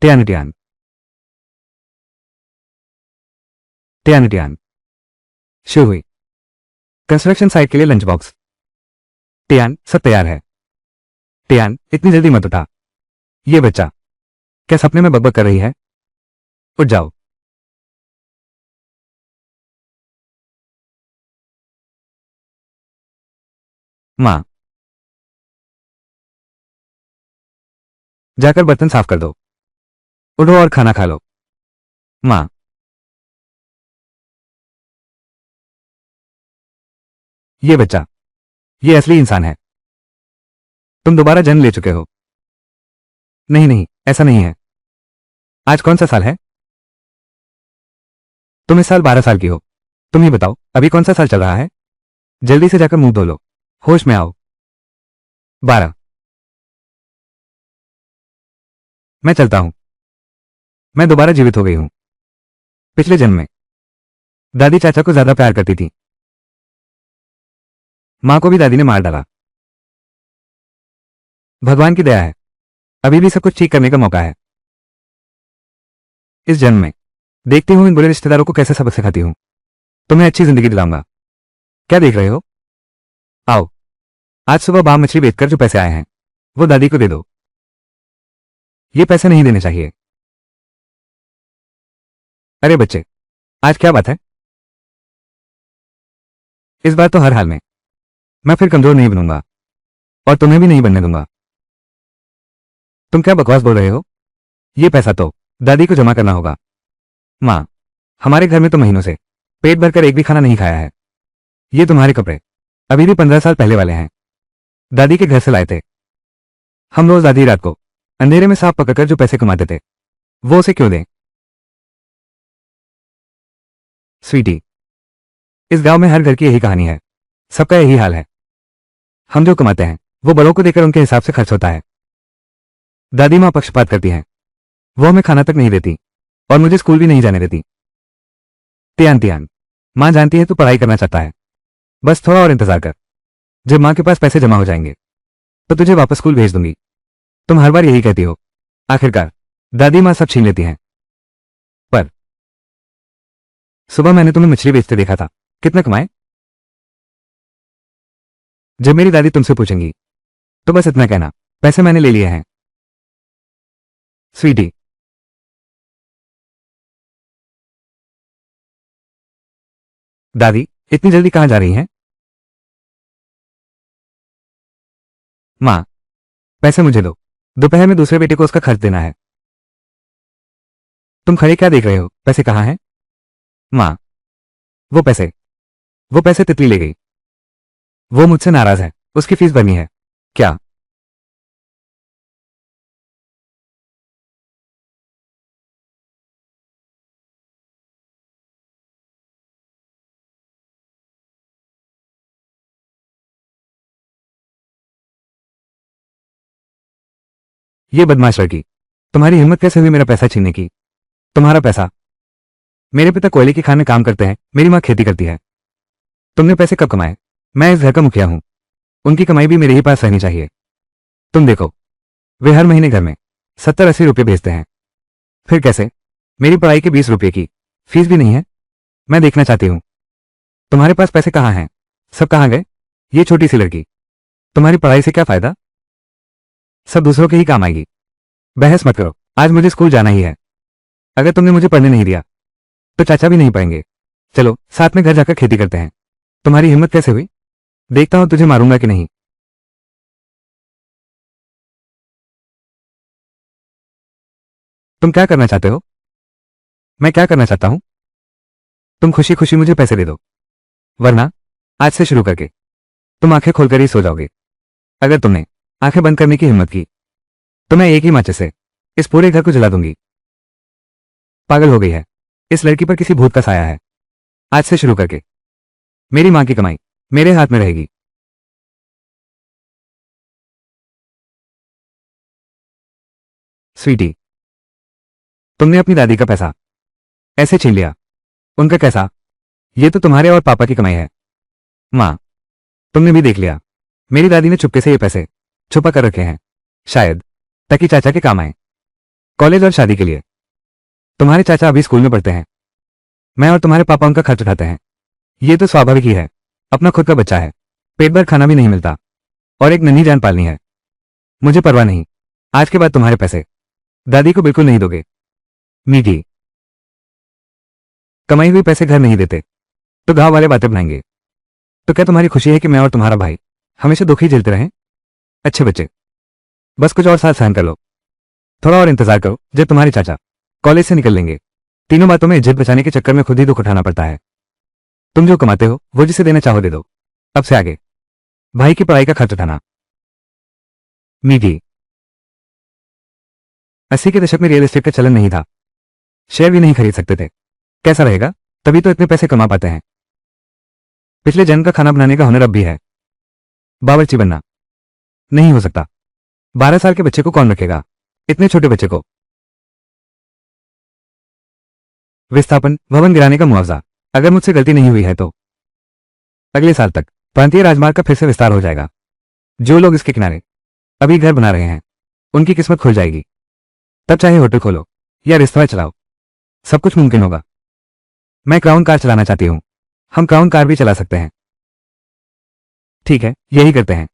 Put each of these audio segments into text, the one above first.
Tian Tian Tian Tian. शुरू हुई construction site के लिए लंच बॉक्स। टियान, सब तैयार है। टियान, इतनी जल्दी मत उठा। ये बच्चा क्या सपने में बकबक कर रही है? उठ जाओ। माँ, जाकर बर्तन साफ कर दो। उठो और खाना खा लो। माँ, ये बच्चा, ये असली इंसान है। तुम दोबारा जन्म ले चुके हो। नहीं नहीं, ऐसा नहीं है। आज कौन सा साल है? तुम इस साल 12 साल की हो। तुम ही बताओ, अभी कौन सा साल चल रहा है? जल्दी से जाकर मुंह धो लो। होश में आओ। 12। मैं चलता हूं। मैं दोबारा जीवित हो गई हूं। पिछले जन्म में दादी चाचा को ज्यादा प्यार करती थी। मां को भी दादी ने मार डाला। भगवान की दया है, अभी भी सब कुछ ठीक करने का मौका है। इस जन्म में देखती हूं इन बुरे रिश्तेदारों को कैसे सबक सिखाती हूं। तुम्हें अच्छी जिंदगी दिलाऊंगा। क्या देख रहे हो? आओ, आज सुबह बाम मछली बेचकर जो पैसे आए हैं वो दादी को दे दो। ये पैसे नहीं देने चाहिए। अरे बच्चे, आज क्या बात है? इस बार तो हर हाल में मैं फिर कमजोर नहीं बनूंगा और तुम्हें भी नहीं बनने दूंगा। तुम क्या बकवास बोल रहे हो? ये पैसा तो दादी को जमा करना होगा। माँ, हमारे घर में तो महीनों से पेट भरकर एक भी खाना नहीं खाया है। ये तुम्हारे कपड़े अभी भी 15 साल पहले वाले हैं। दादी के घर से लाए थे। हम रोज आधी रात को अंधेरे में सांप पकड़कर जो पैसे कमाते थे वो उसे क्यों दें? स्वीटी, इस गांव में हर घर की यही कहानी है। सबका यही हाल है। हम जो कमाते हैं वो बड़ों को देकर उनके हिसाब से खर्च होता है। दादी माँ पक्षपात करती हैं। वो हमें खाना तक नहीं देती और मुझे स्कूल भी नहीं जाने देती। तियान तियान, माँ जानती है तू पढ़ाई करना चाहता है। बस थोड़ा और इंतजार कर। जब माँ के पास पैसे जमा हो जाएंगे तो तुझे वापस स्कूल भेज दूंगी। तुम हर बार यही कहती हो। आखिरकार दादी माँ सब छीन लेती हैं। पर सुबह मैंने तुम्हें मछली बेचते देखा था। कितना कमाए? जब मेरी दादी तुमसे पूछेंगी तो बस इतना कहना, पैसे मैंने ले लिए हैं। स्वीटी, दादी इतनी जल्दी कहाँ जा रही हैं? माँ, पैसे मुझे दो। दोपहर में दूसरे बेटे को उसका खर्च देना है। तुम खड़े क्या देख रहे हो? पैसे कहाँ हैं? माँ, वो पैसे वो पैसे तितली ले गई। वो मुझसे नाराज है। उसकी फीस भरनी है। क्या? ये बदमाश लड़की, तुम्हारी हिम्मत कैसे हुई मेरा पैसा छीनने की? तुम्हारा पैसा? मेरे पिता कोयले की खान में काम करते हैं, मेरी माँ खेती करती है। तुमने पैसे कब कमाए? मैं इस घर का मुखिया हूं। उनकी कमाई भी मेरे ही पास रहनी चाहिए। तुम देखो, वे हर महीने घर में 70-80 रुपये भेजते हैं। फिर कैसे? मेरी पढ़ाई के 20 रुपये की फीस भी नहीं है। मैं देखना चाहती हूँ तुम्हारे पास पैसे कहाँ हैं। सब कहाँ गए? ये छोटी सी लड़की, तुम्हारी पढ़ाई से क्या फायदा? सब दूसरों के ही काम आएगी। बहस मत करो, आज मुझे स्कूल जाना ही है। अगर तुमने मुझे पढ़ने नहीं दिया तो चाचा भी नहीं पाएंगे। चलो साथ में घर जाकर खेती करते हैं। तुम्हारी हिम्मत कैसे हुई? देखता हूं तुझे मारूंगा कि नहीं। तुम क्या करना चाहते हो? मैं क्या करना चाहता हूं? तुम खुशी खुशी मुझे पैसे दे दो, वरना आज से शुरू करके तुम आंखें खोलकर ही सो जाओगे। अगर तुमने आंखें बंद करने की हिम्मत की तो मैं एक ही माचे से इस पूरे घर को जला दूंगी। पागल हो गई है। इस लड़की पर किसी भूत का साया है। आज से शुरू करके मेरी मां की कमाई मेरे हाथ में रहेगी। स्वीटी, तुमने अपनी दादी का पैसा ऐसे छीन लिया। उनका कैसा? ये तो तुम्हारे और पापा की कमाई है। मां, तुमने भी देख लिया, मेरी दादी ने चुपके से ये पैसे छुपा कर रखे हैं, शायद ताकि चाचा के काम आए। कॉलेज और शादी के लिए। तुम्हारे चाचा अभी स्कूल में पढ़ते हैं, मैं और तुम्हारे पापा उनका खर्च उठाते हैं। ये तो स्वाभाविक ही है, अपना खुद का बच्चा है, पेट भर खाना भी नहीं मिलता और एक नन्ही जान पालनी है। मुझे परवाह नहीं, आज के बाद तुम्हारे पैसे दादी को बिल्कुल नहीं दोगे। मीठी, कमाई हुई पैसे घर नहीं देते तो गांव वाले बातें बनाएंगे। तो क्या तुम्हारी खुशी है कि मैं और तुम्हारा भाई हमेशा दुख ही झेलते रहें? अच्छे बच्चे, बस कुछ और साथ सहन कर लो, थोड़ा और इंतजार करो, जब तुम्हारे चाचा कॉलेज से निकल लेंगे। तीनों बातों में इज्जत बचाने के चक्कर में खुद ही दुख उठाना पड़ता है। तुम जो कमाते हो वो जिसे देना चाहो दे दो, अब से आगे भाई की पढ़ाई का खर्च उठाना। मीठी, 80 के दशक में रियल एस्टेट का चलन नहीं था, शेयर भी नहीं खरीद सकते थे। कैसा रहेगा? तभी तो इतने पैसे कमा पाते हैं। पिछले जन्म का खाना बनाने का हुनर अब भी है, बावर्ची बनना नहीं हो सकता। 12 साल के बच्चे को कौन रखेगा, इतने छोटे बच्चे को? विस्थापन, भवन गिराने का मुआवजा, अगर मुझसे गलती नहीं हुई है तो अगले साल तक प्रांतीय राजमार्ग का फिर से विस्तार हो जाएगा। जो लोग इसके किनारे अभी घर बना रहे हैं उनकी किस्मत खुल जाएगी। तब चाहे होटल खोलो या रेस्तरां चलाओ, सब कुछ मुमकिन होगा। मैं क्राउन कार चलाना चाहती हूं, हम क्राउन कार भी चला सकते हैं। ठीक है, यही करते हैं।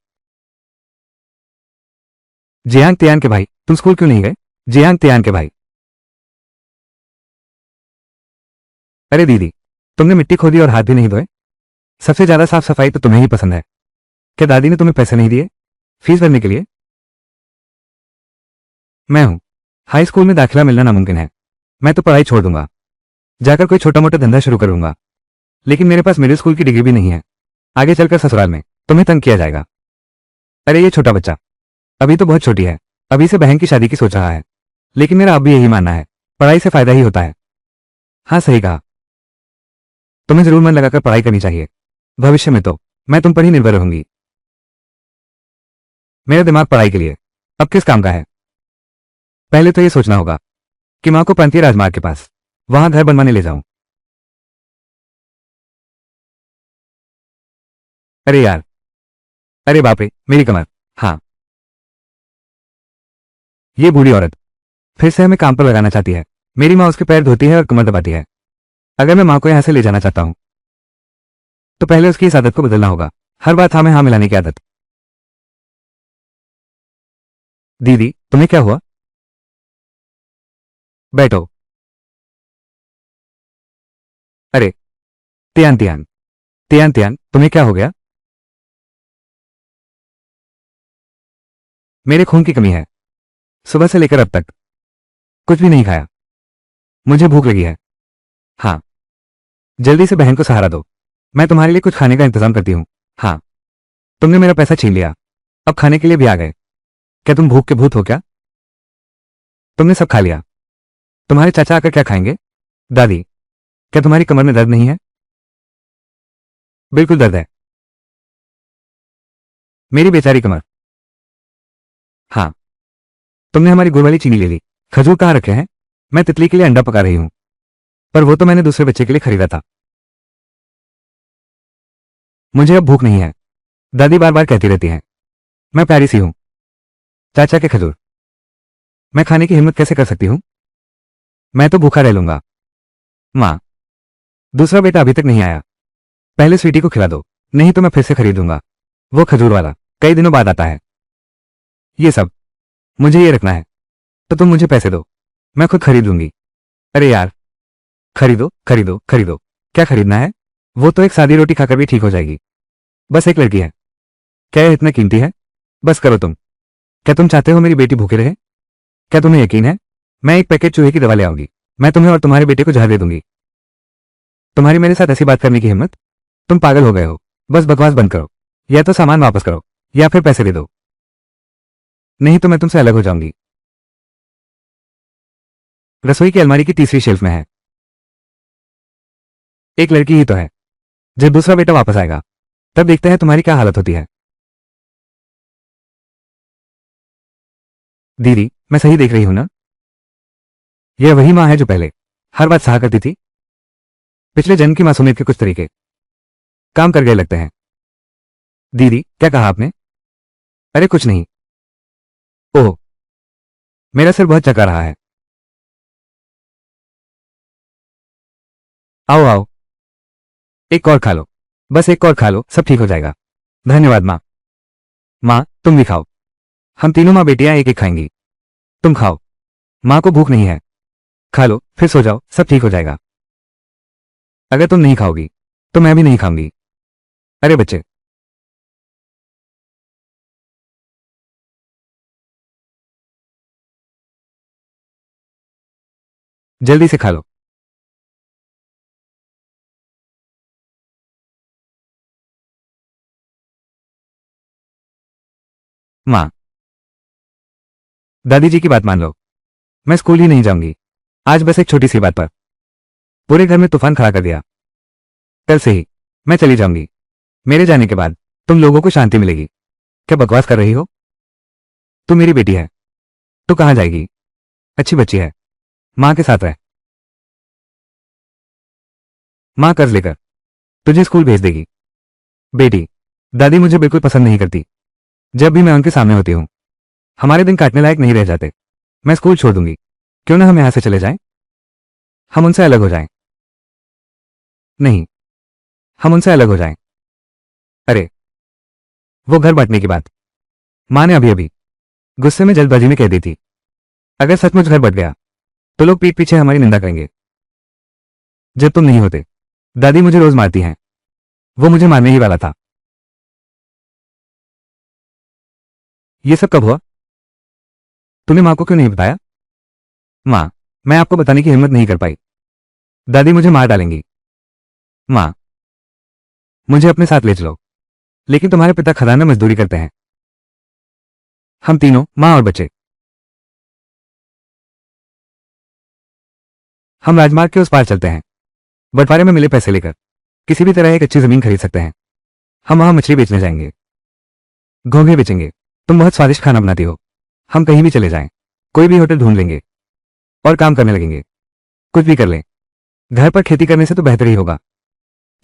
जियांग तियान के भाई, तुम स्कूल क्यों नहीं गए? जियांग तियान के भाई, अरे दीदी, तुमने मिट्टी खोदी और हाथ भी नहीं धोए? सबसे ज्यादा साफ सफाई तो तुम्हें ही पसंद है। क्या दादी ने तुम्हें पैसे नहीं दिए फीस भरने के लिए? मैं हूं, हाई स्कूल में दाखिला मिलना नामुमकिन है। मैं तो पढ़ाई छोड़ दूंगा, जाकर कोई छोटा मोटा धंधा शुरू करूंगा। लेकिन मेरे पास मिडिल स्कूल की डिग्री भी नहीं है, आगे चलकर ससुराल में तुम्हें तंग किया जाएगा। अरे ये छोटा बच्चा अभी तो बहुत छोटी है, अभी से बहन की शादी की सोच रहा है। लेकिन मेरा अब भी यही मानना है, पढ़ाई से फायदा ही होता है। हाँ सही कहा, तुम्हें जरूर मन लगाकर पढ़ाई करनी चाहिए। भविष्य में तो मैं तुम पर ही निर्भर रहूंगी। मेरा दिमाग पढ़ाई के लिए अब किस काम का है? पहले तो ये सोचना होगा कि मां को प्रांतीय राजमार्ग के पास वहां घर बनवाने ले जाऊं। अरे यार, अरे बाप रे, मेरी कमर। हाँ, ये बूढ़ी औरत फिर से हमें काम पर लगाना चाहती है। मेरी माँ उसके पैर धोती है और कमर दबाती है। अगर मैं माँ को यहां से ले जाना चाहता हूं तो पहले उसकी इस आदत को बदलना होगा, हर बात हाँ में हाँ मिलाने की आदत। दीदी, तुम्हें क्या हुआ? बैठो। अरे तियान तियान, तियान तियान, तुम्हें क्या हो गया? मेरे खून की कमी है, सुबह से लेकर अब तक कुछ भी नहीं खाया, मुझे भूख लगी है। हाँ, जल्दी से बहन को सहारा दो, मैं तुम्हारे लिए कुछ खाने का इंतजाम करती हूँ। हाँ, तुमने मेरा पैसा छीन लिया, अब खाने के लिए भी आ गए। क्या तुम भूख के भूत हो क्या? तुमने सब खा लिया, तुम्हारे चाचा आकर क्या खाएंगे? दादी, क्या तुम्हारी कमर में दर्द नहीं है? बिल्कुल दर्द है, मेरी बेचारी कमर। हाँ, तुमने हमारी गुड़ वाली चीनी ले ली। खजूर कहाँ रखे हैं? मैं तितली के लिए अंडा पका रही हूं, पर वो तो मैंने दूसरे बच्चे के लिए खरीदा था। मुझे अब भूख नहीं है, दादी बार बार कहती रहती हैं। मैं प्यारी सी हूं। चाचा के खजूर मैं खाने की हिम्मत कैसे कर सकती हूं? मैं तो भूखा रह लूंगा। माँ, दूसरा बेटा अभी तक नहीं आया, पहले स्वीटी को खिला दो, नहीं तो मैं फिर से खरीदूंगा। वो खजूर वाला कई दिनों बाद आता है। ये सब मुझे ये रखना है, तो तुम मुझे पैसे दो, मैं खुद खरीद लूंगी। अरे यार, खरीदो खरीदो खरीदो, क्या खरीदना है? वो तो एक सादी रोटी खाकर भी ठीक हो जाएगी, बस एक लड़की है। क्या यह इतना कीमती है? बस करो तुम। क्या तुम चाहते हो मेरी बेटी भूखे रहे? क्या तुम्हें यकीन है? मैं एक पैकेट चूहे की दवा ले आऊंगी, मैं तुम्हें और तुम्हारे बेटे को जहर दे दूंगी। तुम्हारी मेरे साथ ऐसी बात करने की हिम्मत? तुम पागल हो गए हो, बस बकवास बंद करो, या तो सामान वापस करो या फिर पैसे दे दो, नहीं तो मैं तुमसे अलग हो जाऊंगी। रसोई की अलमारी की तीसरी शेल्फ में है। एक लड़की ही तो है, जब दूसरा बेटा वापस आएगा तब देखते हैं तुम्हारी क्या हालत होती है। दीदी, मैं सही देख रही हूं ना? यह वही माँ है जो पहले हर बात सहा करती थी। पिछले जन्म की मासूमियत के कुछ तरीके काम कर गए लगते हैं। दीदी, क्या कहा आपने? अरे कुछ नहीं। ओह, मेरा सिर बहुत चका रहा है, आओ आओ, एक और खा लो, बस एक और खा लो, सब ठीक हो जाएगा। धन्यवाद माँ। माँ तुम भी खाओ, हम तीनों माँ बेटियां एक एक खाएंगी। तुम खाओ, माँ को भूख नहीं है। खा लो फिर सो जाओ, सब ठीक हो जाएगा। अगर तुम नहीं खाओगी तो मैं भी नहीं खाऊंगी। अरे बच्चे, जल्दी से खा लो। माँ, दादी जी की बात मान लो, मैं स्कूल ही नहीं जाऊंगी। आज बस एक छोटी सी बात पर पूरे घर में तूफान खड़ा कर दिया। कल से ही मैं चली जाऊंगी। मेरे जाने के बाद तुम लोगों को शांति मिलेगी। क्या बकवास कर रही हो? तू मेरी बेटी है, तो कहाँ जाएगी? अच्छी बच्ची है, माँ के साथ रह। माँ कर्ज लेकर तुझे स्कूल भेज देगी। बेटी, दादी मुझे बिल्कुल पसंद नहीं करती। जब भी मैं उनके सामने होती हूँ हमारे दिन काटने लायक नहीं रह जाते। मैं स्कूल छोड़ दूंगी। क्यों ना हम यहां से चले जाएं? हम उनसे अलग हो जाएं। नहीं, हम उनसे अलग हो जाएं। अरे, वो घर बांटने की बात माँ ने अभी अभी गुस्से में जल्दबाजी में कह दी थी। अगर सचमुच घर बट गया तो लोग पीठ पीछे हमारी निंदा करेंगे। जब तुम नहीं होते दादी मुझे रोज मारती हैं। वो मुझे मारने ही वाला था। ये सब कब हुआ? तूने माँ को क्यों नहीं बताया? माँ, मैं आपको बताने की हिम्मत नहीं कर पाई। दादी मुझे मार डालेंगी। माँ, मुझे अपने साथ ले चलो। लेकिन तुम्हारे पिता खदान में मजदूरी करते हैं। हम तीनों, माँ और बच्चे, हम राजमार्ग के उस पार चलते हैं। बंटवारे में मिले पैसे लेकर किसी भी तरह एक अच्छी जमीन खरीद सकते हैं। हम वहां मछली बेचने जाएंगे, घोंघे बेचेंगे। तुम बहुत स्वादिष्ट खाना बनाती हो। हम कहीं भी चले जाएं, कोई भी होटल ढूंढ लेंगे और काम करने लगेंगे। कुछ भी कर लें, घर पर खेती करने से तो बेहतर ही होगा।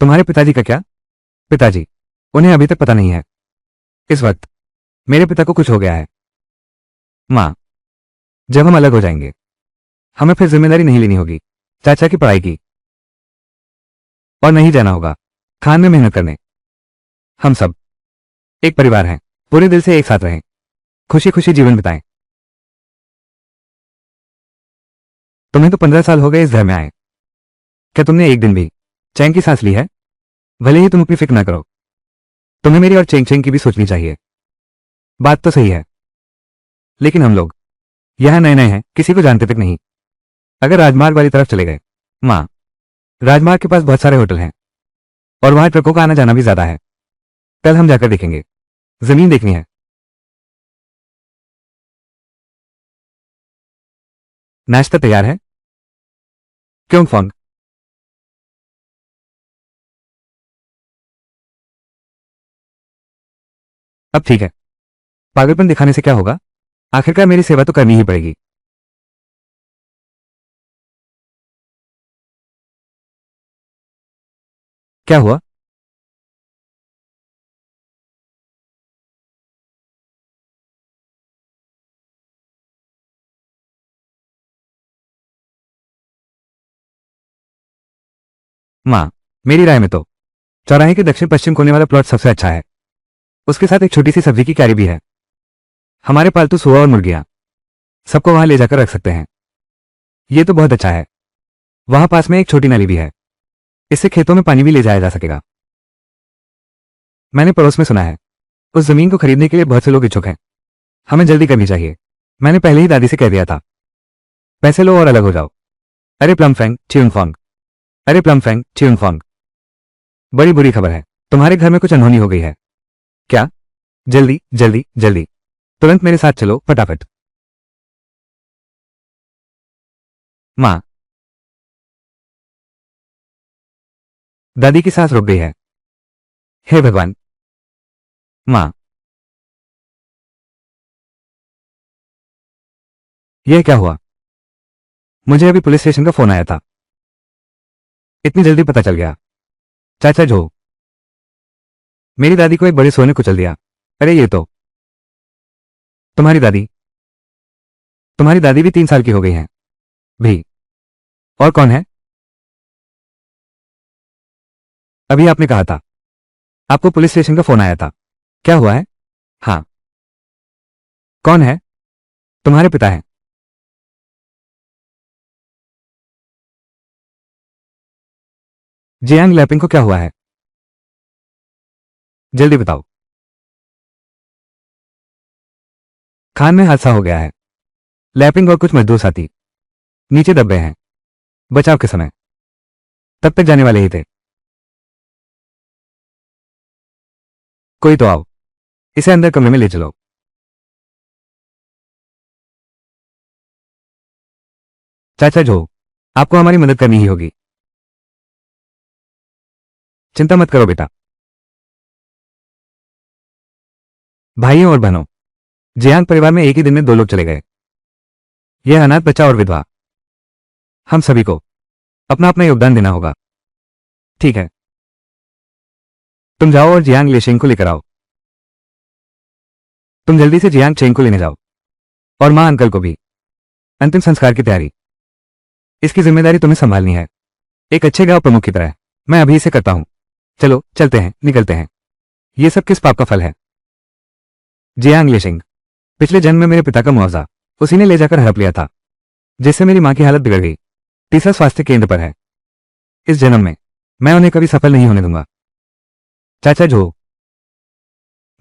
तुम्हारे पिताजी का क्या? पिताजी, उन्हें अभी तक पता नहीं है। इस वक्त मेरे पिता को कुछ हो गया है। माँ, जब हम अलग हो जाएंगे हमें फिर जिम्मेदारी नहीं लेनी होगी चाचा की पढ़ाई की, और नहीं जाना होगा खान में मेहनत करने। हम सब एक परिवार हैं, पूरे दिल से एक साथ रहें, खुशी खुशी जीवन बिताएं। तुम्हें तो 15 साल हो गए इस घर में आए। क्या तुमने एक दिन भी चैन की सांस ली है? भले ही तुम अपनी फिक्र ना करो, तुम्हें मेरी और चेंग चेंग की भी सोचनी चाहिए। बात तो सही है, लेकिन हम लोग यहाँ नए नए हैं, किसी को जानते तक नहीं। अगर राजमार्ग वाली तरफ चले गए, माँ, राजमार्ग के पास बहुत सारे होटल हैं और वहां ट्रकों का आना जाना भी ज्यादा है। कल हम जाकर देखेंगे, जमीन देखनी है। नाश्ता तैयार है? क्यों फोन? अब ठीक है, पागलपन दिखाने से क्या होगा? आखिरकार मेरी सेवा तो करनी ही पड़ेगी। क्या हुआ? माँ, मेरी राय में तो चौराहे के दक्षिण पश्चिम कोने वाला प्लॉट सबसे अच्छा है। उसके साथ एक छोटी सी सब्जी की क्यारी भी है। हमारे पालतू सुअर और मुर्गियां सबको वहां ले जाकर रख सकते हैं। ये तो बहुत अच्छा है। वहां पास में एक छोटी नाली भी है, इससे खेतों में पानी भी ले जाया जा सकेगा। मैंने पड़ोस में सुना है उस जमीन को खरीदने के लिए बहुत से लोग इच्छुक हैं। हमें जल्दी करनी चाहिए। मैंने पहले ही दादी से कह दिया था, पैसे लो और अलग हो जाओ। अरे प्लम फैंग च्यून फॉन्ग, अरे प्लम फैंग च्यून फॉन्ग, बड़ी बुरी खबर है, तुम्हारे घर में कुछ अनहोनी हो गई है। क्या? जल्दी जल्दी जल्दी, तुरंत मेरे साथ चलो फटाफट। माँ, दादी की सांस रुक गई है। हे भगवान। माँ, यह क्या हुआ? मुझे अभी पुलिस स्टेशन का फोन आया था। इतनी जल्दी पता चल गया? चाचा जो, मेरी दादी को एक बड़े सोने कुचल दिया। अरे ये तो तुम्हारी दादी, तुम्हारी दादी भी 3 साल की हो गई हैं भी। और कौन है? अभी आपने कहा था आपको पुलिस स्टेशन का फोन आया था। क्या हुआ है? हाँ। कौन है? तुम्हारे पिता हैं। जियांग लैपिंग को क्या हुआ है? जल्दी बताओ। खान में हादसा हो गया है। लैपिंग और कुछ मजदूर साथी नीचे दब गए हैं। बचाव के समय तब तक जाने वाले ही थे। कोई तो आओ, इसे अंदर कमरे में ले चलो। चाचा जो, आपको हमारी मदद करनी ही होगी। चिंता मत करो बेटा। भाइयों और बहनों, जियांग परिवार में एक ही दिन में 2 लोग चले गए। यह अनाथ बच्चा और विधवा, हम सभी को अपना अपना योगदान देना होगा। ठीक है, तुम जाओ और जियांग लेशेंग को लेकर आओ। तुम जल्दी से जियांग चेंग को लेने जाओ और मां अंकल को भी। अंतिम संस्कार की तैयारी, इसकी जिम्मेदारी तुम्हें संभालनी है, एक अच्छे गांव प्रमुख की तरह। मैं अभी इसे करता हूं। चलो चलते हैं, निकलते हैं। ये सब किस पाप का फल है? जियांग लेशेंग, पिछले जन्म में मेरे पिता का मुआवजा उसी ने ले जाकर हड़प लिया था, जिससे मेरी मां की हालत बिगड़ गई। तीसरा स्वास्थ्य केंद्र पर है। इस जन्म में मैं उन्हें कभी सफल नहीं होने दूंगा। चाचा जो,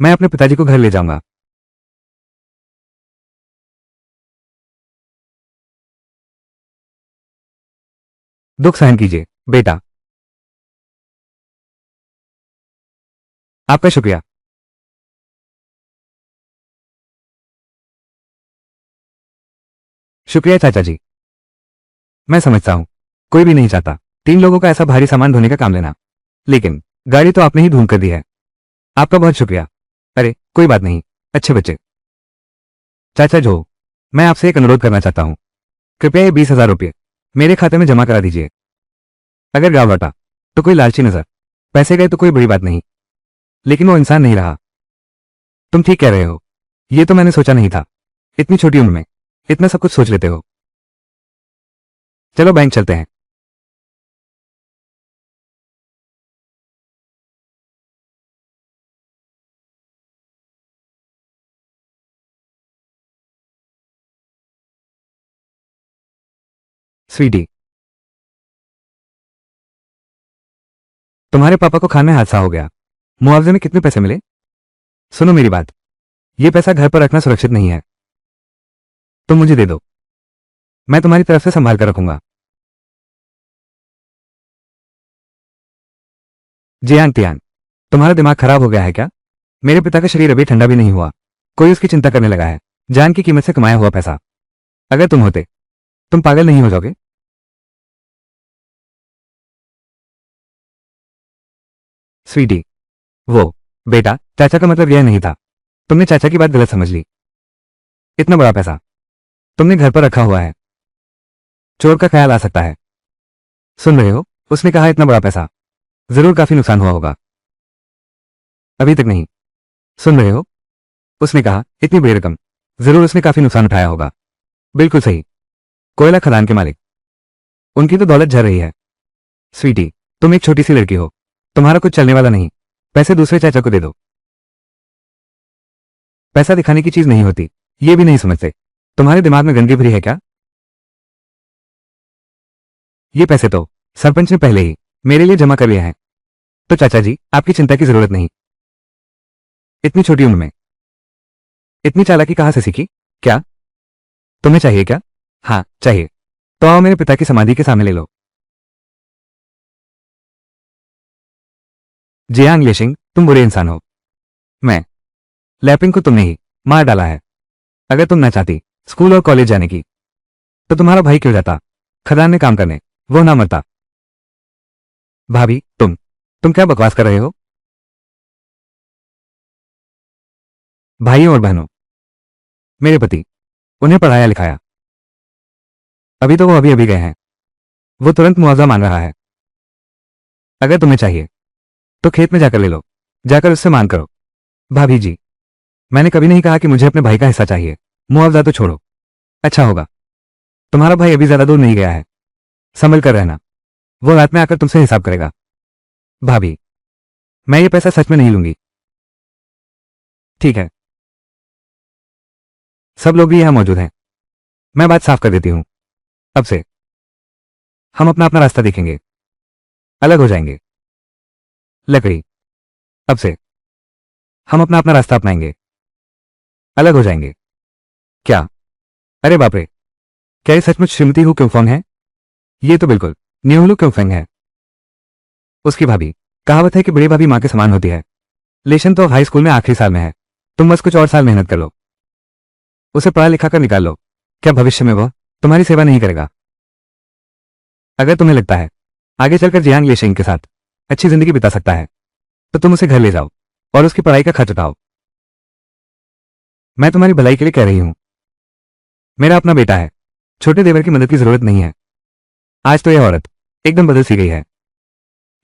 मैं अपने पिताजी को घर ले जाऊंगा। दुख सहन कीजिए बेटा। आपका शुक्रिया। शुक्रिया चाचा जी। मैं समझता हूं, कोई भी नहीं चाहता 3 लोगों का ऐसा भारी सामान ढोने का काम लेना, लेकिन गाड़ी तो आपने ही ढूंढ कर दी है। आपका बहुत शुक्रिया। अरे कोई बात नहीं, अच्छे बच्चे। चाचा जो, मैं आपसे एक अनुरोध करना चाहता हूं। कृपया ये 20,000 रुपये मेरे खाते में जमा करा दीजिए। अगर गाँव लौटा तो कोई लालची नजर, पैसे गए तो कोई बड़ी बात नहीं, लेकिन वो इंसान नहीं रहा। तुम ठीक कह रहे हो, ये तो मैंने सोचा नहीं था। इतनी छोटी उम्र में इतना सब कुछ सोच लेते हो। चलो बैंक चलते हैं। स्वीटी, तुम्हारे पापा को खान में हादसा हो गया। मुआवजे में कितने पैसे मिले? सुनो मेरी बात, ये पैसा घर पर रखना सुरक्षित नहीं है। तुम मुझे दे दो, मैं तुम्हारी तरफ से संभाल कर रखूंगा। जियांग तियान, तुम्हारा दिमाग खराब हो गया है क्या? मेरे पिता का शरीर अभी ठंडा भी नहीं हुआ, कोई उसकी चिंता करने लगा है। जान की कीमत से कमाया हुआ पैसा। अगर तुम होते, तुम पागल नहीं हो जाओगे? स्वीटी, वो बेटा, चाचा का मतलब यह नहीं था। तुमने चाचा की बात गलत समझ ली। इतना बड़ा पैसा तुमने घर पर रखा हुआ है, चोर का ख्याल आ सकता है। सुन रहे हो, उसने कहा इतना बड़ा पैसा, जरूर काफी नुकसान हुआ होगा। अभी तक नहीं। सुन रहे हो, उसने कहा इतनी बड़ी रकम, जरूर उसने काफी नुकसान उठाया होगा। बिल्कुल सही, कोयला खदान के मालिक, उनकी तो दौलत झर रही है। स्वीटी, तुम एक छोटी सी लड़की हो, तुम्हारा कुछ चलने वाला नहीं। पैसे दूसरे चाचा को दे दो। पैसा दिखाने की चीज नहीं होती, ये भी नहीं समझते। तुम्हारे दिमाग में गंदगी भरी है क्या? ये पैसे तो सरपंच ने पहले ही मेरे लिए जमा कर लिए हैं, तो चाचा जी आपकी चिंता की जरूरत नहीं। इतनी छोटी उम्र में इतनी चालाकी कहां से सीखी? क्या तुम्हें चाहिए क्या? हाँ चाहिए, तो आओ मेरे पिता की समाधि के सामने ले लो। जियांग लेशिंग, तुम बुरे इंसान हो। मैं लैपिंग को तुमने ही मार डाला है। अगर तुम ना चाहती स्कूल और कॉलेज जाने की, तो तुम्हारा भाई क्यों जाता खदान में काम करने? वो ना मरता। भाभी, तुम क्या बकवास कर रहे हो? भाइयों और बहनों, मेरे पति, उन्हें पढ़ाया लिखाया, अभी तो वो अभी अभी गए हैं। वो तुरंत मुआवजा मांग रहा है। अगर तुम्हें चाहिए तो खेत में जाकर ले लो, जाकर उससे मांग करो। भाभी जी, मैंने कभी नहीं कहा कि मुझे अपने भाई का हिस्सा चाहिए। मुआवजा तो छोड़ो। अच्छा होगा, तुम्हारा भाई अभी ज्यादा दूर नहीं गया है, संभल कर रहना। वो रात में आकर तुमसे हिसाब करेगा। भाभी, मैं ये पैसा सच में नहीं लूंगी। ठीक है, सब लोग भी यहां मौजूद हैं। मैं बात साफ कर देती हूं। अब से हम अपना अपना रास्ता देखेंगे, अलग हो जाएंगे। लकड़ी, अब से हम अपना अपना रास्ता अपनाएंगे, अलग हो जाएंगे। क्या? अरे बाप रे, क्या ये सचमुच श्रीमती हु क्योंफोंग है? ये तो बिल्कुल न्यूलू क्योंफेंग है। उसकी भाभी। कहावत है कि बड़ी भाभी मां के समान होती है। लेशन तो हाई स्कूल में आखिरी साल में है। तुम बस कुछ और साल मेहनत कर लो, उसे पढ़ा लिखा कर निकाल लो। क्या भविष्य में वह तुम्हारी सेवा नहीं करेगा? अगर तुम्हें लगता है आगे चलकर जियांग लेशेंग के साथ अच्छी जिंदगी बिता सकता है, तो तुम उसे घर ले जाओ और उसकी पढ़ाई का खर्च उठाओ। मैं तुम्हारी भलाई के लिए कह रही हूं। मेरा अपना बेटा है, छोटे देवर की मदद की जरूरत नहीं है। आज तो यह औरत एकदम बदल सी गई है।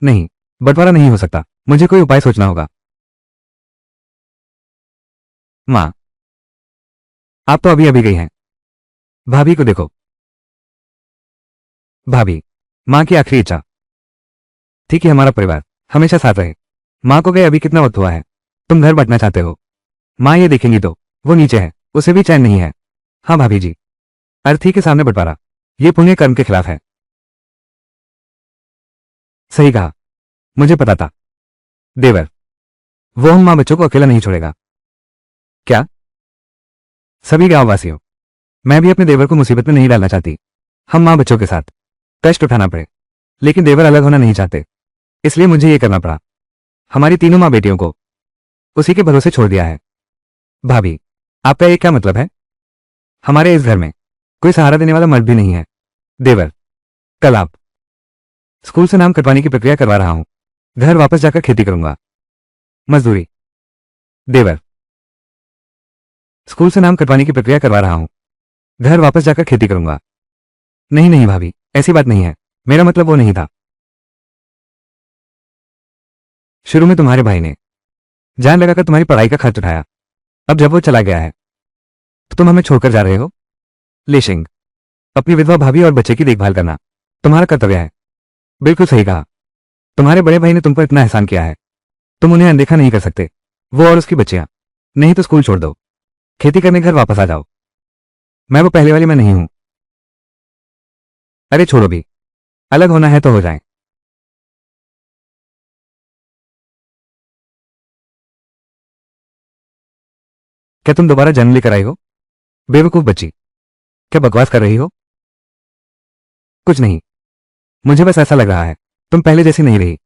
नहीं, बंटवारा नहीं हो सकता, मुझे कोई उपाय सोचना होगा। मां, आप तो अभी अभी गई हैं। भाभी को देखो। भाभी, मां की आखिरी इच्छा थी कि हमारा परिवार हमेशा साथ रहे। मां को गए अभी कितना वक्त हुआ है? तुम घर बैठना चाहते हो। मां ये देखेंगी तो वो नीचे है, उसे भी चैन नहीं है। हाँ भाभी जी, अर्थी के सामने बंटवारा ये पुण्य कर्म के खिलाफ है। सही कहा, मुझे पता था। देवर, वो हम मां बच्चों को अकेला नहीं छोड़ेगा। क्या? सभी गांववासियों, मैं भी अपने देवर को मुसीबत में नहीं डालना चाहती। हम मां बच्चों के साथ कष्ट उठाना पड़े, लेकिन देवर अलग होना नहीं चाहते, इसलिए मुझे ये करना पड़ा। हमारी तीनों मां बेटियों को उसी के भरोसे छोड़ दिया है। भाभी, आपका ये क्या मतलब है? हमारे इस घर में कोई सहारा देने वाला मर्द भी नहीं है। देवर, कल आप स्कूल से नाम कटवाने की प्रक्रिया करवा रहा हूं। घर वापस जाकर खेती करूंगा। मजदूरी। देवर, स्कूल से नाम कटवाने की प्रक्रिया करवा रहा हूं। घर वापस जाकर खेती करूंगा। नहीं नहीं भाभी, ऐसी बात नहीं है, मेरा मतलब वो नहीं था। शुरू में तुम्हारे भाई ने जान लगाकर तुम्हारी पढ़ाई का खर्च उठाया। अब जब वो चला गया है तो तुम हमें छोड़कर जा रहे हो। लेशिंग, अपनी विधवा भाभी और बच्चे की देखभाल करना तुम्हारा कर्तव्य है। बिल्कुल सही कहा, तुम्हारे बड़े भाई ने तुम पर इतना एहसान किया है, तुम उन्हें अनदेखा नहीं कर सकते। वो और उसकी बच्चियां। नहीं तो स्कूल छोड़ दो, खेती करने घर वापस आ जाओ। मैं वो पहले वाली मैं नहीं हूं। अरे छोड़ो भी, अलग होना है तो हो जाए। क्या तुम दोबारा जन्म लेकर आई हो? बेवकूफ बच्ची, क्या बकवास कर रही हो? कुछ नहीं, मुझे बस ऐसा लग रहा है तुम पहले जैसी नहीं रही।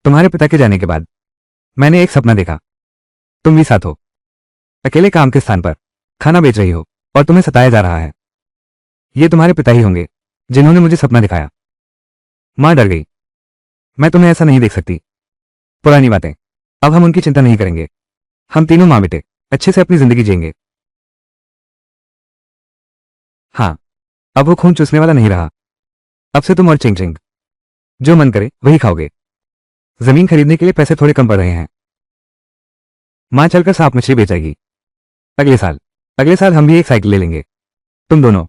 तुम्हारे पिता के जाने के बाद मैंने एक सपना देखा, तुम भी साथ हो, अकेले काम के स्थान पर खाना बेच रही हो और तुम्हें सताया जा रहा है। ये तुम्हारे पिता ही होंगे जिन्होंने मुझे सपना दिखाया। मां डर गई। मैं तुम्हें ऐसा नहीं देख सकती। पुरानी बातें, अब हम उनकी चिंता नहीं करेंगे। हम तीनों मां बेटे अच्छे से अपनी जिंदगी जिएंगे। हाँ, अब वो खून चूसने वाला नहीं रहा। अब से तुम और चिंग चिंग जो मन करे वही खाओगे। जमीन खरीदने के लिए पैसे थोड़े कम पड़ रहे हैं। मां चलकर सांप मछली बेचेगी। अगले साल हम भी एक साइकिल ले लेंगे। तुम दोनों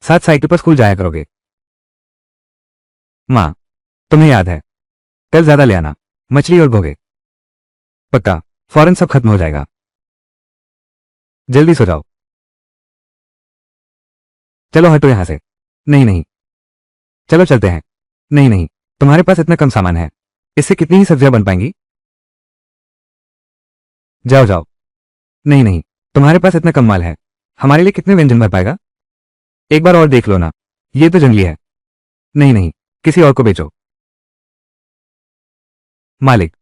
साथ साइकिल पर स्कूल जाया करोगे। मां, तुम्हें याद है, कल ज्यादा ले आना मछली और भोगे। पक्का, फौरन सब खत्म हो जाएगा। जल्दी सो जाओ। चलो हटो यहां से। नहीं नहीं, चलो चलते हैं। नहीं नहीं, तुम्हारे पास इतना कम सामान है, इससे कितनी ही सब्जियां बन पाएंगी। जाओ जाओ। नहीं नहीं, तुम्हारे पास इतना कम माल है, हमारे लिए कितने व्यंजन भर पाएगा? एक बार और देख लो ना, ये तो जंगली है। नहीं नहीं, किसी और को बेचो। मालिक,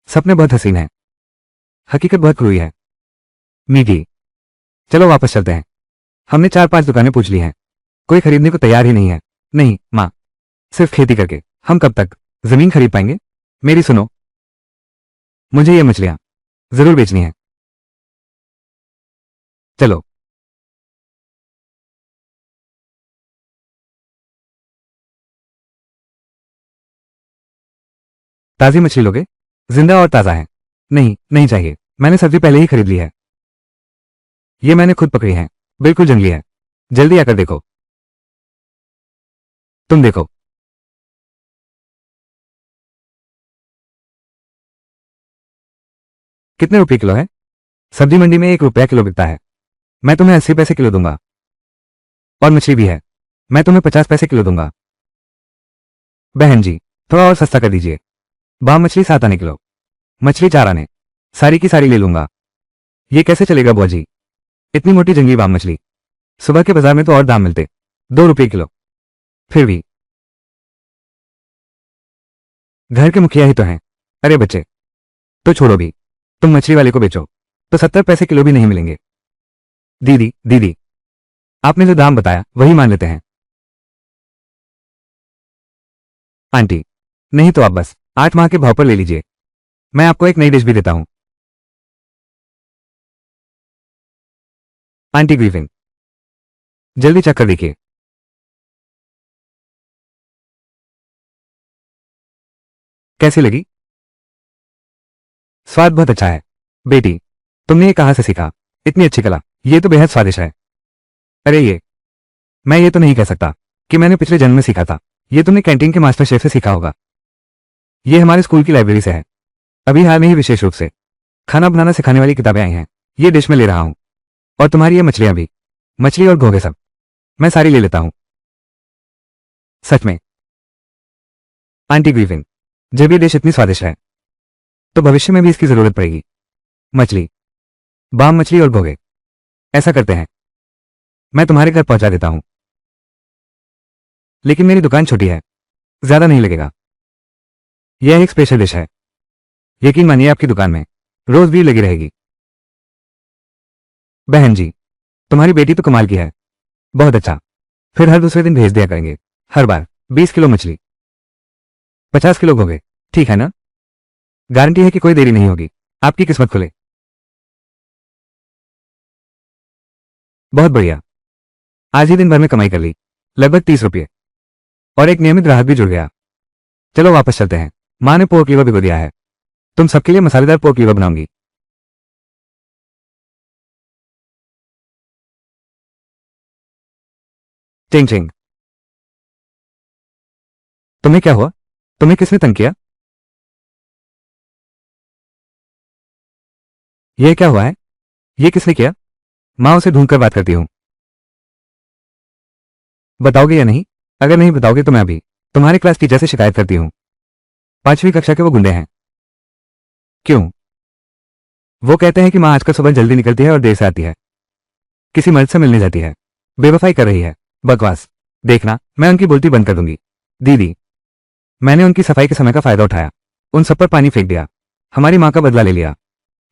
सपने बहुत हसीन हैं, हकीकत बहुत क्रूरी है। मीठी। चलो वापस चलते हैं। हमने 4-5 दुकानें पूछ ली हैं, कोई खरीदने को तैयार ही नहीं है। नहीं मां, सिर्फ खेती करके हम कब तक जमीन खरीद पाएंगे? मेरी सुनो, मुझे ये मछलियां जरूर बेचनी है। चलो। ताजी मछली लोगे? जिंदा और ताजा है। नहीं नहीं चाहिए, मैंने सब्जी पहले ही खरीद ली है। ये मैंने खुद पकड़ी है, बिल्कुल जंगली है। जल्दी आकर देखो। तुम देखो। कितने रुपए किलो है? सब्जी मंडी में 1 रुपया किलो बिकता है। मैं तुम्हें 80 पैसे किलो दूंगा। और मछली भी है, मैं तुम्हें 50 पैसे किलो दूंगा। बहन जी, थोड़ा और सस्ता कर दीजिए। बाम मछली 7 आने किलो, मछली 4 आने, सारी की सारी ले लूंगा। ये कैसे चलेगा बुआ जी? इतनी मोटी जंगली बाम मछली सुबह के बाजार में तो और दाम मिलते, 2 रुपए किलो। फिर भी घर के मुखिया ही तो हैं। अरे बच्चे, तो छोड़ो भी, तुम मछली वाले को बेचो तो 70 पैसे किलो भी नहीं मिलेंगे। दीदी दीदी, आपने जो दाम बताया वही मान लेते हैं। आंटी, नहीं तो आप बस 8 माह के भाव पर ले लीजिए। मैं आपको एक नई डिश भी देता हूं। आंटी ग्रीफिन, जल्दी चेक कर देखिए। कैसी लगी? स्वाद बहुत अच्छा है। बेटी, तुमने ये कहां से सीखा? इतनी अच्छी कला, ये तो बेहद स्वादिष्ट है। अरे मैं ये तो नहीं कह सकता कि मैंने पिछले जन्म में सीखा था। ये तुमने कैंटीन के मास्टर शेफ से सीखा होगा। ये हमारे स्कूल की लाइब्रेरी से है। अभी हाल में ही विशेष रूप से खाना बनाना सिखाने वाली किताबें आई हैं। ये डिश में ले रहा हूं। और तुम्हारी ये मछलियां भी, मछली और घोंघे सब, मैं सारी ले लेता हूं। सच में? आंटी ग्रीफिन, जब ये डिश इतनी स्वादिष्ट है तो भविष्य में भी इसकी जरूरत पड़ेगी। मछली, बाम मछली और घोंघे। ऐसा करते हैं, मैं तुम्हारे घर पहुंचा देता हूं। लेकिन मेरी दुकान छोटी है, ज्यादा नहीं लगेगा। यह एक स्पेशल डिश है। यकीन मानिए आपकी दुकान में रोज भी लगी रहेगी। बहन जी, तुम्हारी बेटी तो कमाल की है। बहुत अच्छा। फिर हर दूसरे दिन भेज दिया करेंगे। हर बार 20 किलो मछली, 50 किलो घोंघे। ठीक है ना? गारंटी है कि कोई देरी नहीं होगी, आपकी किस्मत खुले। बहुत बढ़िया। आज ही दिन भर में कमाई कर ली, लगभग 30 रुपये। और एक नियमित ग्राहक भी जुड़ गया। चलो वापस चलते हैं। माँ ने पोर्क लीवर भिगो दिया है। तुम सबके लिए मसालेदार पोर्क लीवर बनाऊंगी। चिंग चिंग। तुम्हें क्या हुआ? तुम्हें किसने तंग किया? यह क्या हुआ है? ये किसने किया? माँ, उसे ढूंढकर बात करती हूँ। बताओगे या नहीं? अगर नहीं बताओगे तो मैं अभी तुम्हारे क्लास टीचर से शिकायत करती हूँ। 5वीं कक्षा के वो गुंडे हैं। क्यों? वो कहते हैं कि माँ आजकल सुबह जल्दी निकलती है और देर से आती है, किसी मर्द से मिलने जाती है, बेवफाई कर रही है। बकवास। देखना, मैं उनकी बोलती बंद कर दूंगी। दीदी, मैंने उनकी सफाई के समय का फायदा उठाया, उन सब पर पानी फेंक दिया, हमारी माँ का बदला ले लिया।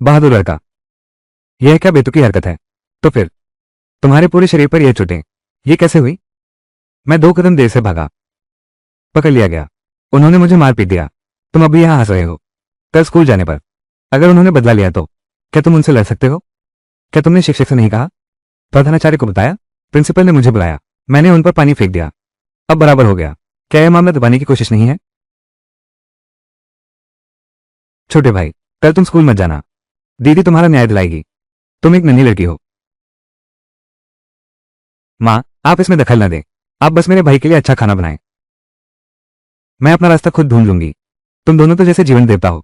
बहादुर लड़का। यह क्या बेतुकी हरकत है? तो फिर तुम्हारे पूरे शरीर पर यह चोटें, ये कैसे हुई? मैं 2 कदम देर से भागा, पकड़ लिया गया, उन्होंने मुझे मार पीट दिया। तुम अभी यहां हंस रहे हो। कल स्कूल जाने पर अगर उन्होंने बदला लिया तो क्या तुम उनसे लड़ सकते हो? क्या तुमने शिक्षक से नहीं कहा? प्रधानाचार्य को बताया? प्रिंसिपल ने मुझे बुलाया, मैंने उन पर पानी फेंक दिया। अब बराबर हो गया। क्या यह मामला दबाने की कोशिश नहीं है? छोटे भाई, कल तुम स्कूल मत जाना, दीदी तुम्हारा न्याय दिलाएगी। तुम एक नन्ही लड़की हो। माँ, आप इसमें दखल न दें। आप बस मेरे भाई के लिए अच्छा खाना बनाएं। मैं अपना रास्ता खुद ढूंढ लूंगी। तुम दोनों तो जैसे जीवन देवता हो।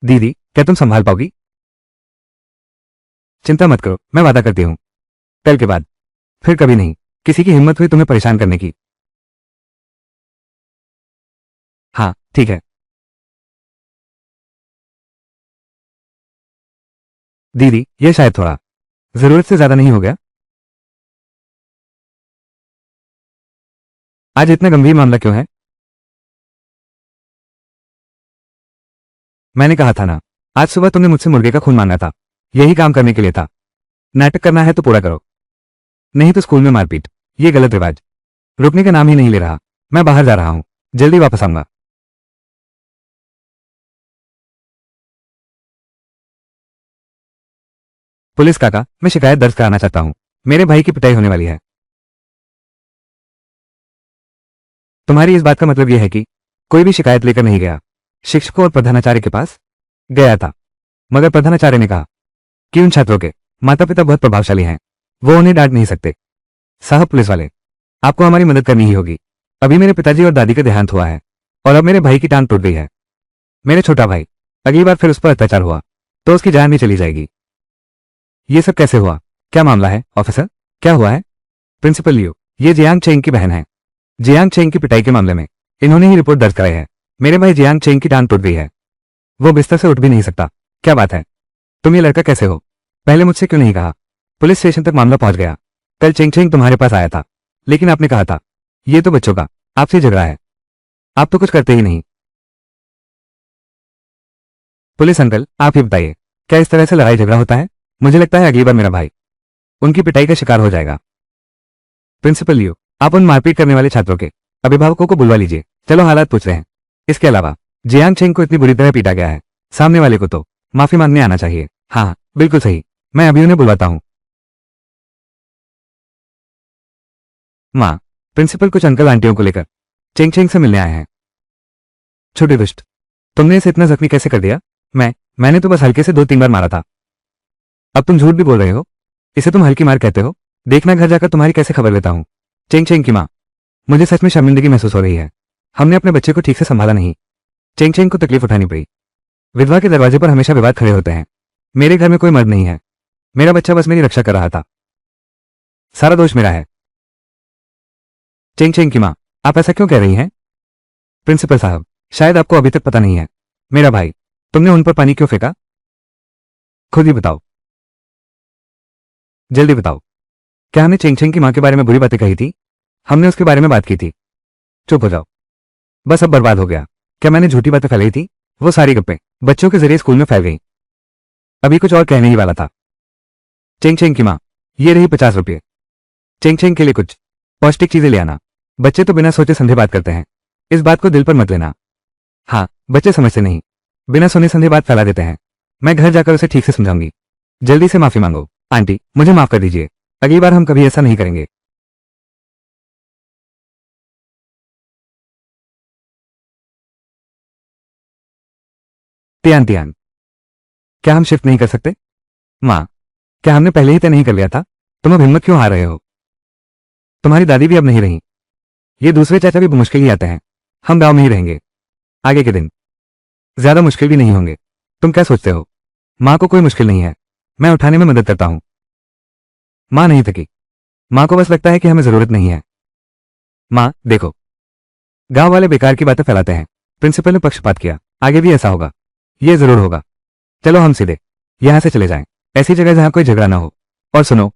दीदी, क्या तुम संभाल पाओगी? चिंता मत करो, मैं वादा करती हूँ, कल के बाद फिर कभी नहीं किसी की हिम्मत हुई तुम्हें परेशान करने की। हाँ, ठीक है। दीदी, यह शायद थोड़ा जरूरत से ज्यादा नहीं हो गया? आज इतना गंभीर मामला क्यों है? मैंने कहा था ना, आज सुबह तुमने मुझसे मुर्गे का खून मांगा था। यही काम करने के लिए था। नाटक करना है तो पूरा करो, नहीं तो स्कूल में मारपीट। ये गलत रिवाज रुकने का नाम ही नहीं ले रहा। मैं बाहर जा रहा हूं, जल्दी वापस आऊंगा। पुलिस काका, मैं शिकायत दर्ज कराना चाहता हूं। मेरे भाई की पिटाई होने वाली है। तुम्हारी इस बात का मतलब यह है कि कोई भी शिकायत लेकर नहीं गया? शिक्षकों और प्रधानाचार्य के पास गया था, मगर प्रधानाचार्य ने कहा कि उन छात्रों के माता पिता बहुत प्रभावशाली हैं, वो उन्हें डांट नहीं सकते। साहब पुलिस वाले, आपको हमारी मदद करनी ही होगी। अभी मेरे पिताजी और दादी का देहांत हुआ है और अब मेरे भाई की टांग टूट गई है। मेरे छोटा भाई, अगली बार फिर उस पर अत्याचार हुआ तो उसकी जान भी चली जाएगी। ये सब कैसे हुआ? क्या मामला है ऑफिसर? क्या हुआ है? प्रिंसिपल लियो, ये जियांग चेंग की बहन है। जियांग चेंग की पिटाई के मामले में इन्होंने ही रिपोर्ट दर्ज कराई है। मेरे भाई जियांग चेंग की टांग टूट गई है, वो बिस्तर से उठ भी नहीं सकता। क्या बात है? तुम ये लड़का कैसे हो? पहले मुझसे क्यों नहीं कहा? पुलिस स्टेशन तक मामला पहुंच गया। कल चेंग चेंग तुम्हारे पास आया था, लेकिन आपने कहा था ये तो बच्चों का आपसे झगड़ा है, आप तो कुछ करते ही नहीं। पुलिस अंकल, आप ही बताइए, क्या इस तरह से लड़ाई झगड़ा होता है? मुझे लगता है अगली बार मेरा भाई उनकी पिटाई का शिकार हो जाएगा। प्रिंसिपल लियो, आप उन मारपीट करने वाले छात्रों के अभिभावकों को बुलवा लीजिए। चलो हालात पूछ रहे हैं। इसके अलावा जियांग चेंग को इतनी बुरी तरह पीटा गया है, सामने वाले को तो माफी मांगने आना चाहिए। हाँ, बिल्कुल सही, मैं अभी उन्हें बुलवाता हूँ। माँ, प्रिंसिपल कुछ अंकल आंटियों को लेकर चेंग चेंग से मिलने आए हैं। छोटे दुष्ट, तुमने इसे इतना जख्मी कैसे कर दिया? मैंने तो बस हल्के से 2-3 बार मारा था। अब तुम झूठ भी बोल रहे हो। इसे तुम हल्की मार कहते हो? देखना घर जाकर तुम्हारी कैसे खबर लेता हूँ। चेंग चेंग की माँ, मुझे सच में शर्मिंदगी महसूस हो रही है। हमने अपने बच्चे को ठीक से संभाला नहीं। चेंग चेंग को तकलीफ उठानी पड़ी। विधवा के दरवाजे पर हमेशा विवाद खड़े होते हैं। मेरे घर में कोई मर्द नहीं है, मेरा बच्चा बस मेरी रक्षा कर रहा था। सारा दोष मेरा है। चेंग चेंग की माँ, आप ऐसा क्यों कह रही हैं? प्रिंसिपल साहब, शायद आपको अभी तक पता नहीं है, मेरा भाई, तुमने उन पर पानी क्यों फेंका? खुद ही बताओ, जल्दी बताओ। क्या हमने चेंग चेंग की माँ के बारे में बुरी बातें कही थी? हमने उसके बारे में बात की थी। चुप हो जाओ, बस अब बर्बाद हो गया। क्या मैंने झूठी बातें फैलाई थी? वो सारी गप्पें बच्चों के जरिए स्कूल में फैल गई। अभी कुछ और कहने ही वाला था। चेंग चेंग की माँ, ये रही 50 रुपये। चेंग चेंग के लिए कुछ पौष्टिक चीजें ले आना। बच्चे तो बिना सोचे समझे बात करते हैं, इस बात को दिल पर मत लेना। हाँ, बच्चे समझते नहीं, बिना सुने समझे बात फैला देते हैं। मैं घर जाकर उसे ठीक से समझाऊंगी। जल्दी से माफी मांगो। आंटी, मुझे माफ कर दीजिए, अगली बार हम कभी ऐसा नहीं करेंगे। तियान तियान, क्या हम शिफ्ट नहीं कर सकते? माँ, क्या हमने पहले ही तय नहीं कर लिया था? तुम अब हिम्मत क्यों हार रहे हो? तुम्हारी दादी भी अब नहीं रही, ये दूसरे चाचा भी मुश्किल ही आते हैं। हम गांव में ही रहेंगे। आगे के दिन ज्यादा मुश्किल भी नहीं होंगे। तुम क्या सोचते हो? माँ को कोई मुश्किल नहीं है, मैं उठाने में मदद करता हूँ। माँ नहीं थकी, माँ को बस लगता है कि हमें जरूरत नहीं है। माँ देखो, गांव वाले बेकार की बातें फैलाते हैं। प्रिंसिपल ने पक्षपात किया, आगे भी ऐसा होगा। ये जरूर होगा। चलो हम सीधे यहां से चले जाएं, ऐसी जगह जहां कोई झगड़ा ना हो। और सुनो,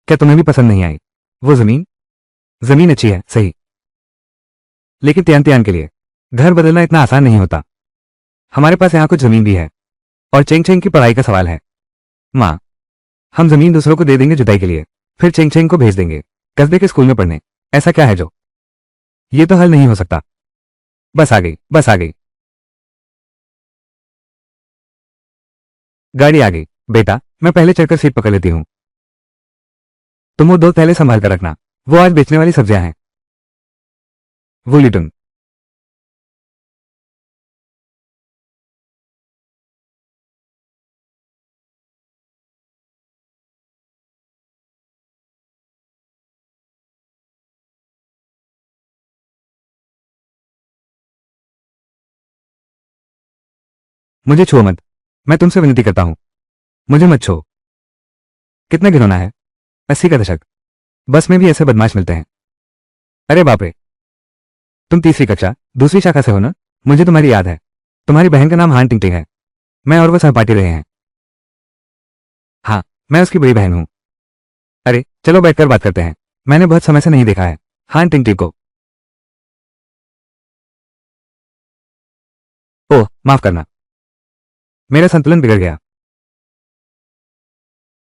क्या तुम्हें भी पसंद नहीं आई वो जमीन? जमीन अच्छी है सही, लेकिन त्यान त्यान के लिए घर बदलना इतना आसान नहीं होता। हमारे पास यहाँ कुछ जमीन भी है और चेंग चेंग की पढ़ाई का सवाल है। माँ, हम जमीन दूसरों को दे देंगे जुताई के लिए, फिर चेंग चेंग को भेज देंगे कस्बे के स्कूल में पढ़ने। ऐसा क्या है जो ये तो हल नहीं हो सकता। बस आ गई, बस आ गई, गाड़ी आ गई। बेटा, मैं पहले चढ़कर सीट पकड़ लेती हूँ। तुम वो दो थैले संभाल कर रखना, वो आज बेचने वाली सब्जियां हैं। वो लिटन, मुझे छुओ मत, मैं तुमसे विनती करता हूँ, मुझे मत छो। कितना घिनौना है, 80 का दशक, बस में भी ऐसे बदमाश मिलते हैं। अरे बाप रे, तुम तीसरी कक्षा दूसरी शाखा से हो ना? मुझे तुम्हारी याद है, तुम्हारी बहन का नाम हान टिंगटिंग है। मैं और वो सहपाठी रहे हैं। हाँ, मैं उसकी बड़ी बहन हूँ। अरे चलो बैठकर बात करते हैं, मैंने बहुत समय से नहीं देखा है हान टिंगटिंग को। ओह माफ करना, मेरा संतुलन बिगड़ गया।